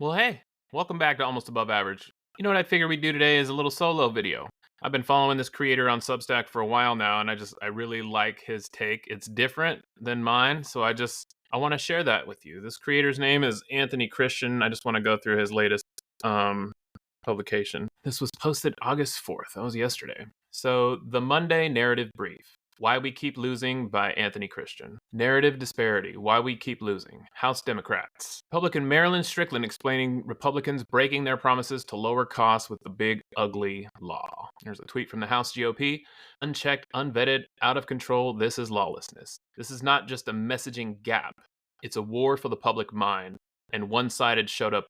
Well, hey, welcome back to Almost Above Average. You know what I figured we'd do today is a little solo video. I've been following this creator on Substack for a while now, and I really like his take. It's different than mine, so I want to share that with you. This creator's name is Anthony Christian. I just want to go through his latest um, publication. This was posted August 4th. That was yesterday. So, the Monday Narrative Brief. Why We Keep Losing by Anthony Christian. Narrative Disparity. Why We Keep Losing. House Democrats. Republican Marilyn Strickland explaining Republicans breaking their promises to lower costs with the big ugly law. Here's a tweet from the House GOP. Unchecked, unvetted, out of control, this is lawlessness. This is not just a messaging gap. It's a war for the public mind, and one side showed up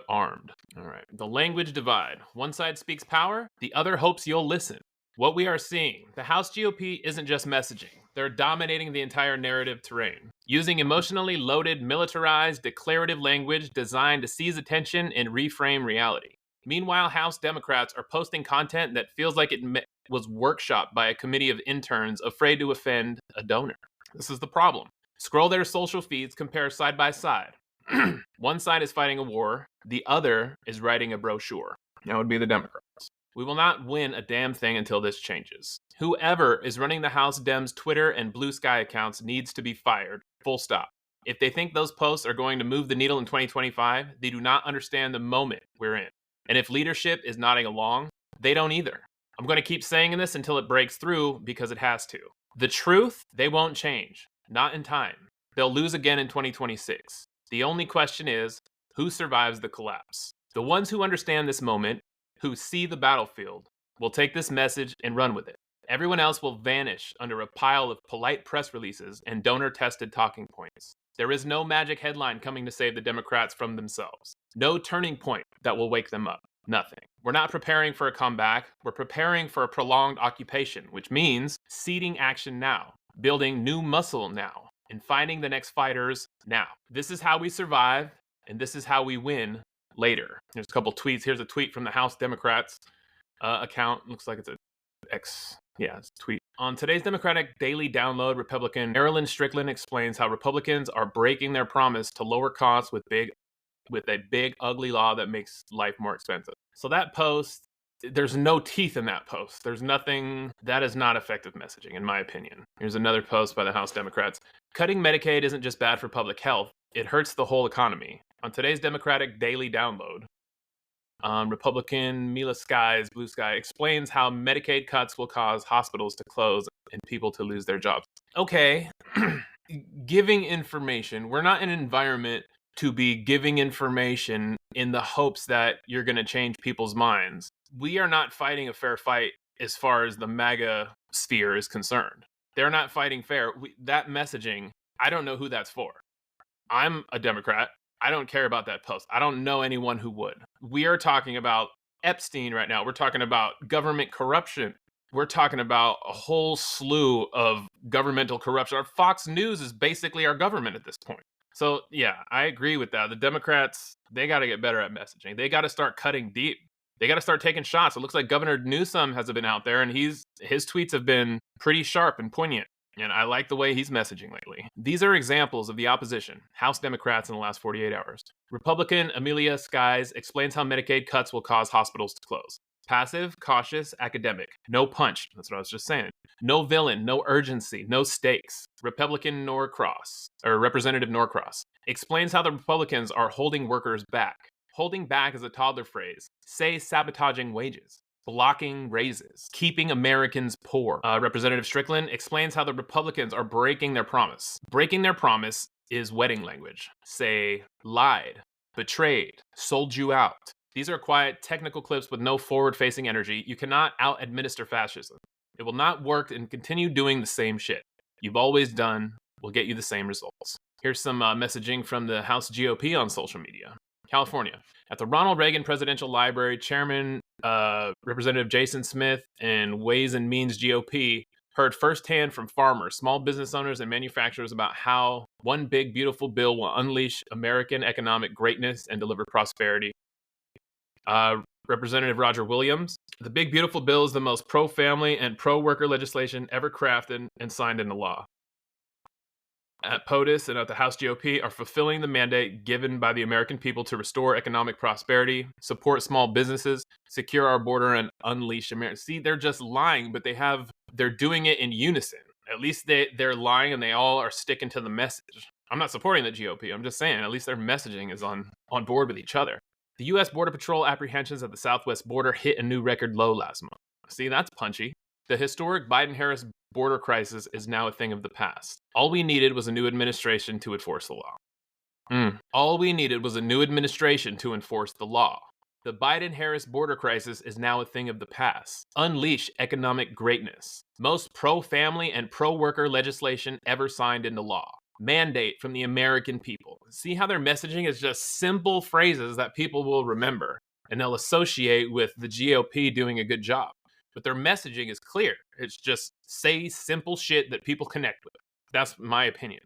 armed. All right. The language divide. One side speaks power, the other hopes you'll listen. What we are seeing, the House GOP isn't just messaging. They're dominating the entire narrative terrain, using emotionally loaded, militarized, declarative language designed to seize attention and reframe reality. Meanwhile, House Democrats are posting content that feels like it was workshopped by a committee of interns afraid to offend a donor. This is the problem. Scroll their social feeds, compare side by side. One side is fighting a war, the other is writing a brochure. That would be the Democrats. We will not win a damn thing until this changes. Whoever is running the House Dems Twitter and Blue Sky accounts needs to be fired. Full stop. If they think those posts are going to move the needle in 2025, they do not understand the moment we're in. And if leadership is nodding along, they don't either. I'm going to keep saying this until it breaks through because it has to. The truth, they won't change. Not in time. They'll lose again in 2026. The only question is, who survives the collapse? The ones who understand this moment, who see the battlefield, will take this message and run with it. Everyone else will vanish under a pile of polite press releases and donor-tested talking points. There is no magic headline coming to save the Democrats from themselves. No turning point that will wake them up. Nothing. We're not preparing for a comeback. We're preparing for a prolonged occupation, which means seeding action now, building new muscle now, and finding the next fighters now. This is how we survive, and this is how we win later. There's a couple tweets. Here's a tweet from the House Democrats account. Looks like it's it's a tweet. On today's Democratic Daily Download, Republican Marilyn Strickland explains how Republicans are breaking their promise to lower costs with a big ugly law that makes life more expensive. So that post, there's no teeth in that post. There's nothing. That is not effective messaging, in my opinion. Here's another post by the House Democrats. Cutting Medicaid isn't just bad for public health. It hurts the whole economy. On today's Democratic Daily Download, Republican Mila Sky's Blue Sky explains how Medicaid cuts will cause hospitals to close and people to lose their jobs. Okay, giving information. We're not in an environment to be giving information in the hopes that you're going to change people's minds. We are not fighting a fair fight as far as the MAGA sphere is concerned. They're not fighting fair. That messaging, I don't know who that's for. I'm a Democrat. I don't care about that post. I don't know anyone who would. We are talking about Epstein right now. We're talking about government corruption. We're talking about a whole slew of governmental corruption. Our Fox News is basically our government at this point. So, yeah, I agree with that. The Democrats, they got to get better at messaging. They got to start cutting deep. They got to start taking shots. It looks like Governor Newsom has been out there, and his tweets have been pretty sharp and poignant. And I like the way he's messaging lately. These are examples of the opposition, House Democrats in the last 48 hours. Republican Amelia Skies explains how Medicaid cuts will cause hospitals to close. Passive, cautious, academic. No punch. That's what I was just saying. No villain, no urgency, no stakes. Republican Norcross, or Representative Norcross, explains how the Republicans are holding workers back. Holding back is a toddler phrase. Say sabotaging wages. Blocking raises, keeping Americans poor. Representative Strickland explains how the Republicans are breaking their promise. Breaking their promise is wedding language. Say, lied, betrayed, sold you out. These are quiet, technical clips with no forward-facing energy. You cannot out-administer fascism. It will not work and continue doing the same shit. You've always done will get you the same results. Here's some messaging from the House GOP on social media. California. At the Ronald Reagan Presidential Library, Chairman Representative Jason Smith and Ways and Means GOP heard firsthand from farmers, small business owners, and manufacturers about how one big, beautiful bill will unleash American economic greatness and deliver prosperity. Representative Roger Williams, the big, beautiful bill is the most pro-family and pro-worker legislation ever crafted and signed into law. at POTUS and at the House GOP are fulfilling the mandate given by the American people to restore economic prosperity, support small businesses, secure our border, and unleash America. See, they're just lying, but they're doing it in unison. At least they're lying and they all are sticking to the message. I'm not supporting the GOP. I'm just saying, at least their messaging is on board with each other. The U.S. Border Patrol apprehensions at the southwest border hit a new record low last month. See, that's punchy. The historic Biden-Harris border crisis is now a thing of the past. All we needed was a new administration to enforce the law. All we needed was a new administration to enforce the law. The Biden-Harris border crisis is now a thing of the past. Unleash economic greatness. Most pro-family and pro-worker legislation ever signed into law. Mandate from the American people. See how their messaging is just simple phrases that people will remember and they'll associate with the GOP doing a good job. But their messaging is clear. It's just say simple shit that people connect with. That's my opinion.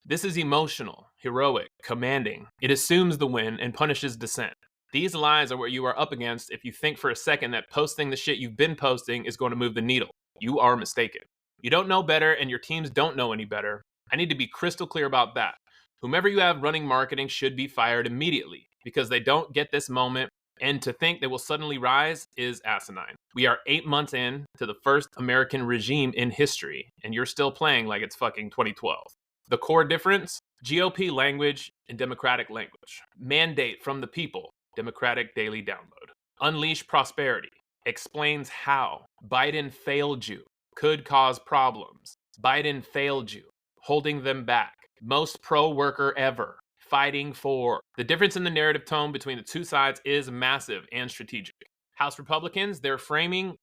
This is emotional, heroic, commanding. It assumes the win and punishes dissent. These lies are what you are up against if you think for a second that posting the shit you've been posting is going to move the needle. You are mistaken. You don't know better and your teams don't know any better. I need to be crystal clear about that. Whomever you have running marketing should be fired immediately because they don't get this moment, and to think they will suddenly rise is asinine. We are 8 months in to the first American regime in history, and you're still playing like it's fucking 2012. The core difference? GOP language and Democratic language. Mandate from the people. Democratic daily download. Unleash prosperity. Explains how. Biden failed you. Could cause problems. Biden failed you. Holding them back. Most pro-worker ever. Fighting for. The difference in the narrative tone between the two sides is massive and strategic. House Republicans,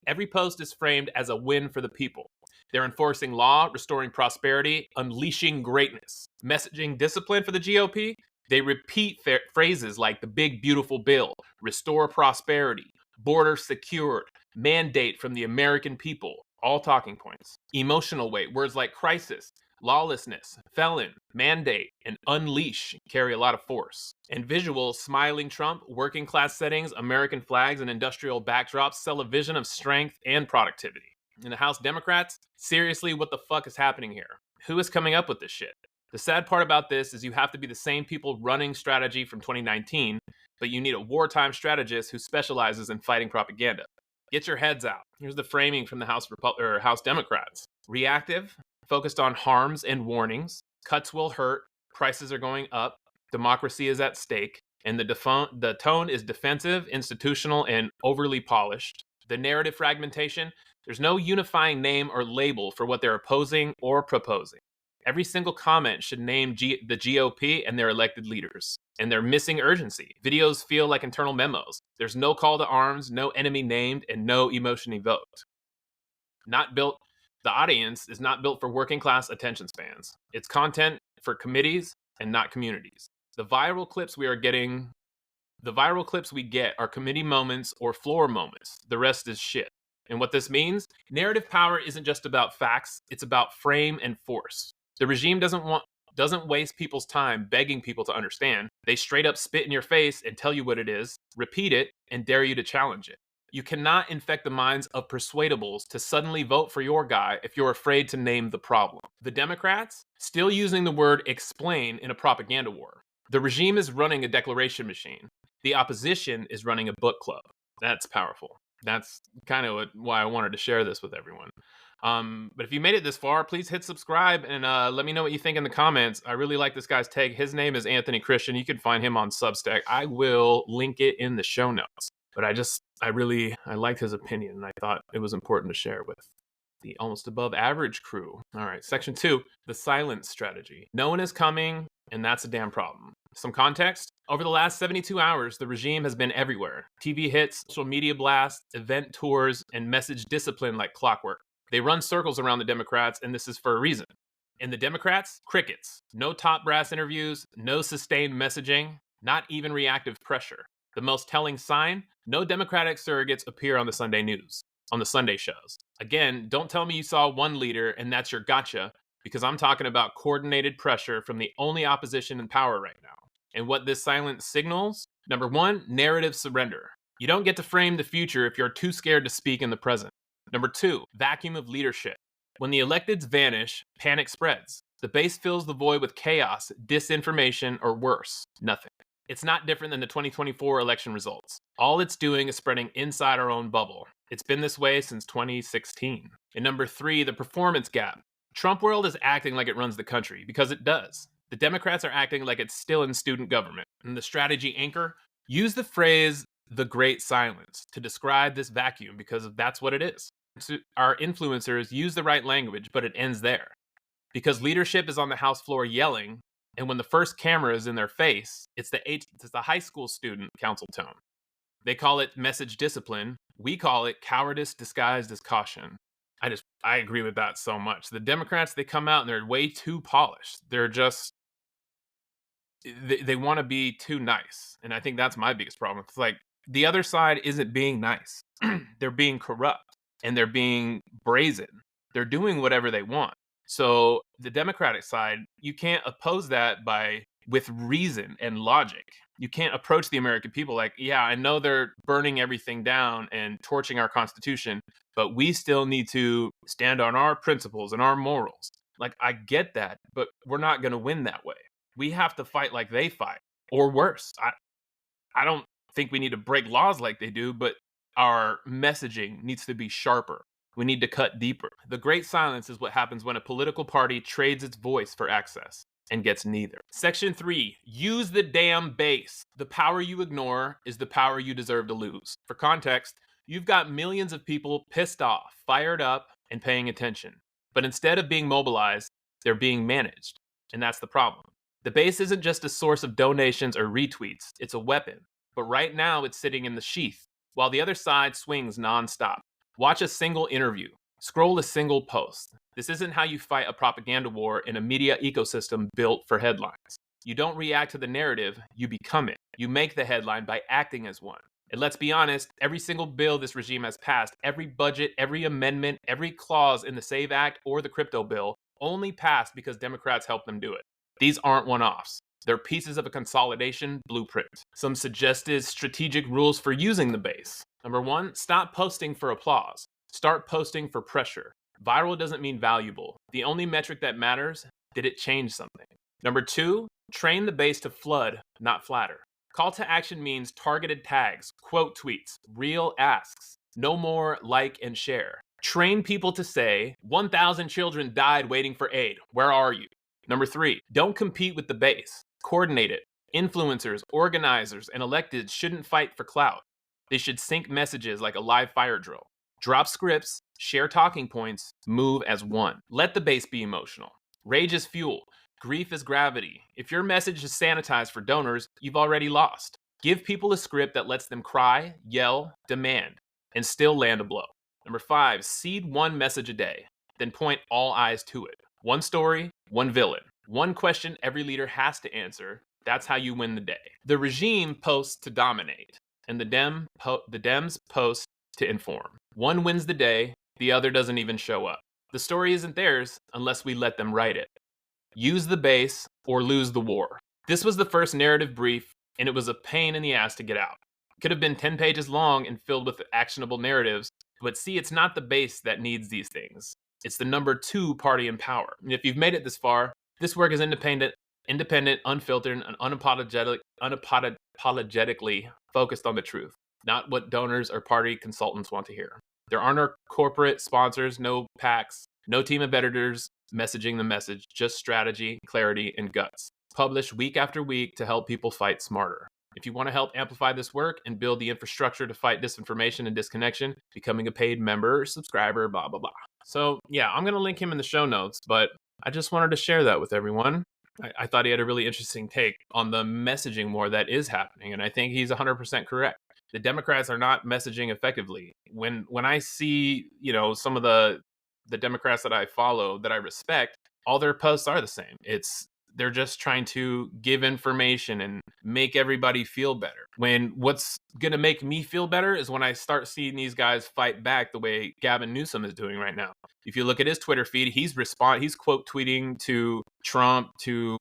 every post is framed as a win for the people. They're enforcing law, restoring prosperity, unleashing greatness. Messaging discipline for the GOP, they repeat phrases like the big beautiful bill, restore prosperity, border secured, mandate from the American people, all talking points. Emotional weight, words like crisis, lawlessness, felon, mandate, and unleash carry a lot of force. And visuals, smiling Trump, working class settings, American flags, and industrial backdrops sell a vision of strength and productivity. In the House Democrats, seriously, what the fuck is happening here? Who is coming up with this shit? The sad part about this is you have to be the same people running strategy from 2019, but you need a wartime strategist who specializes in fighting propaganda. Get your heads out. Here's the framing from the House Democrats. Reactive, focused on harms and warnings. Cuts will hurt. Prices are going up. Democracy is at stake. And the tone is defensive, institutional, and overly polished. The narrative fragmentation, there's no unifying name or label for what they're opposing or proposing. Every single comment should name the GOP and their elected leaders. And they're missing urgency. Videos feel like internal memos. There's no call to arms, no enemy named, and no emotion evoked. The audience is not built for working class attention spans. It's content for committees and not communities. The viral clips we get are committee moments or floor moments. The rest is shit. And what this means, narrative power isn't just about facts, it's about frame and force. The regime doesn't waste people's time begging people to understand. They straight up spit in your face and tell you what it is, repeat it, and dare you to challenge it. You cannot infect the minds of persuadables to suddenly vote for your guy if you're afraid to name the problem. The Democrats, still using the word explain in a propaganda war. The regime is running a declaration machine. The opposition is running a book club. That's powerful. That's kind of why I wanted to share this with everyone. But if you made it this far, please hit subscribe and let me know what you think in the comments. I really like this guy's take. His name is Anthony Christian. You can find him on Substack. I will link it in the show notes. But I liked his opinion, and I thought it was important to share with the almost above average crew. All right, section 2, the silence strategy. No one is coming, and that's a damn problem. Some context. Over the last 72 hours, the regime has been everywhere. TV hits, social media blasts, event tours, and message discipline like clockwork. They run circles around the Democrats, and this is for a reason. And the Democrats, crickets. No top brass interviews, no sustained messaging, not even reactive pressure. The most telling sign, no Democratic surrogates appear on the Sunday news, on the Sunday shows. Again, don't tell me you saw one leader and that's your gotcha, because I'm talking about coordinated pressure from the only opposition in power right now. And what this silence signals, number 1, narrative surrender. You don't get to frame the future if you're too scared to speak in the present. Number 2, vacuum of leadership. When the electeds vanish, panic spreads. The base fills the void with chaos, disinformation, or worse, nothing. It's not different than the 2024 election results. All it's doing is spreading inside our own bubble. It's been this way since 2016. And number 3, the performance gap. Trump world is acting like it runs the country, because it does. The Democrats are acting like it's still in student government. And the strategy anchor, use the phrase the great silence to describe this vacuum, because that's what it is. Our influencers use the right language, but it ends there. Because leadership is on the House floor yelling, and when the first camera is in their face, it's the high school student council tone. They call it message discipline. We call it cowardice disguised as caution. I agree with that so much. The Democrats, they come out and they're way too polished. They're just, they want to be too nice. And I think that's my biggest problem. It's like the other side isn't being nice. They're being corrupt and they're being brazen. They're doing whatever they want. So the Democratic side, you can't oppose that with reason and logic. You can't approach the American people like, yeah, I know they're burning everything down and torching our Constitution, but we still need to stand on our principles and our morals. Like, I get that, but we're not going to win that way. We have to fight like they fight, or worse. I don't think we need to break laws like they do, but our messaging needs to be sharper. We need to cut deeper. The great silence is what happens when a political party trades its voice for access and gets neither. Section 3, use the damn base. The power you ignore is the power you deserve to lose. For context, you've got millions of people pissed off, fired up, and paying attention. But instead of being mobilized, they're being managed. And that's the problem. The base isn't just a source of donations or retweets. It's a weapon. But right now, it's sitting in the sheath, while the other side swings nonstop. Watch a single interview. Scroll a single post. This isn't how you fight a propaganda war in a media ecosystem built for headlines. You don't react to the narrative, you become it. You make the headline by acting as one. And let's be honest, every single bill this regime has passed, every budget, every amendment, every clause in the SAVE Act or the crypto bill only passed because Democrats helped them do it. These aren't one-offs. They're pieces of a consolidation blueprint. Some suggested strategic rules for using the base. Number 1, stop posting for applause. Start posting for pressure. Viral doesn't mean valuable. The only metric that matters, did it change something? Number 2, train the base to flood, not flatter. Call to action means targeted tags, quote tweets, real asks, no more like and share. Train people to say, 1,000 children died waiting for aid. Where are you? Number 3, don't compete with the base. Coordinate it. Influencers, organizers, and electeds shouldn't fight for clout. They should sync messages like a live fire drill. Drop scripts, share talking points, move as one. Let the base be emotional. Rage is fuel. Grief is gravity. If your message is sanitized for donors, you've already lost. Give people a script that lets them cry, yell, demand, and still land a blow. Number 5, seed one message a day, then point all eyes to it. One story, one villain. One question every leader has to answer. That's how you win the day. The regime posts to dominate, and the Dems post to inform. One wins the day, the other doesn't even show up. The story isn't theirs unless we let them write it. Use the base or lose the war. This was the first narrative brief, and it was a pain in the ass to get out. It could have been 10 pages long and filled with actionable narratives, but see, it's not the base that needs these things. It's the number 2 party in power. And if you've made it this far, this work is independent, unfiltered, and unapologetically focused on the truth, not what donors or party consultants want to hear. There are no corporate sponsors, no PACs, no team of editors messaging the message, just strategy, clarity, and guts. Publish week after week to help people fight smarter. If you want to help amplify this work and build the infrastructure to fight disinformation and disconnection, becoming a paid member, subscriber, blah, blah, blah. So yeah, I'm going to link him in the show notes, but I just wanted to share that with everyone. I thought he had a really interesting take on the messaging war that is happening, and I think he's 100% correct. The Democrats are not messaging effectively. When I see, some of the Democrats that I follow that I respect, all their posts are the same. They're just trying to give information and make everybody feel better. When what's going to make me feel better is when I start seeing these guys fight back the way Gavin Newsom is doing right now. If you look at his Twitter feed, he's quote tweeting to Trump, to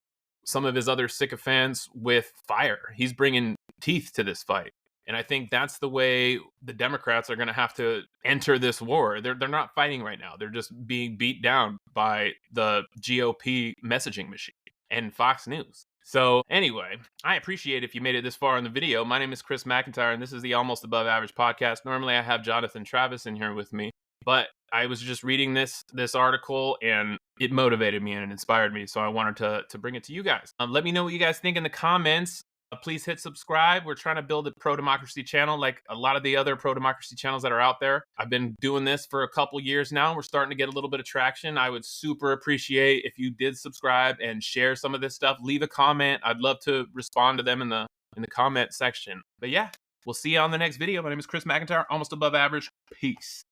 some of his other sycophants with fire. He's bringing teeth to this fight. And I think that's the way the Democrats are going to have to enter this war. They're not fighting right now. They're just being beat down by the GOP messaging machine and Fox News. So anyway, I appreciate if you made it this far in the video. My name is Chris McIntyre, and this is the Almost Above Average podcast. Normally, I have Jonathan Travis in here with me, but I was just reading this article, and it motivated me and it inspired me, so I wanted to bring it to you guys. Let me know what you guys think in the comments. Please hit subscribe. We're trying to build a pro-democracy channel like a lot of the other pro-democracy channels that are out there. I've been doing this for a couple years now. We're starting to get a little bit of traction. I would super appreciate if you did subscribe and share some of this stuff. Leave a comment. I'd love to respond to them in the comment section. But yeah, we'll see you on the next video. My name is Chris McIntyre, Almost Above Average. Peace.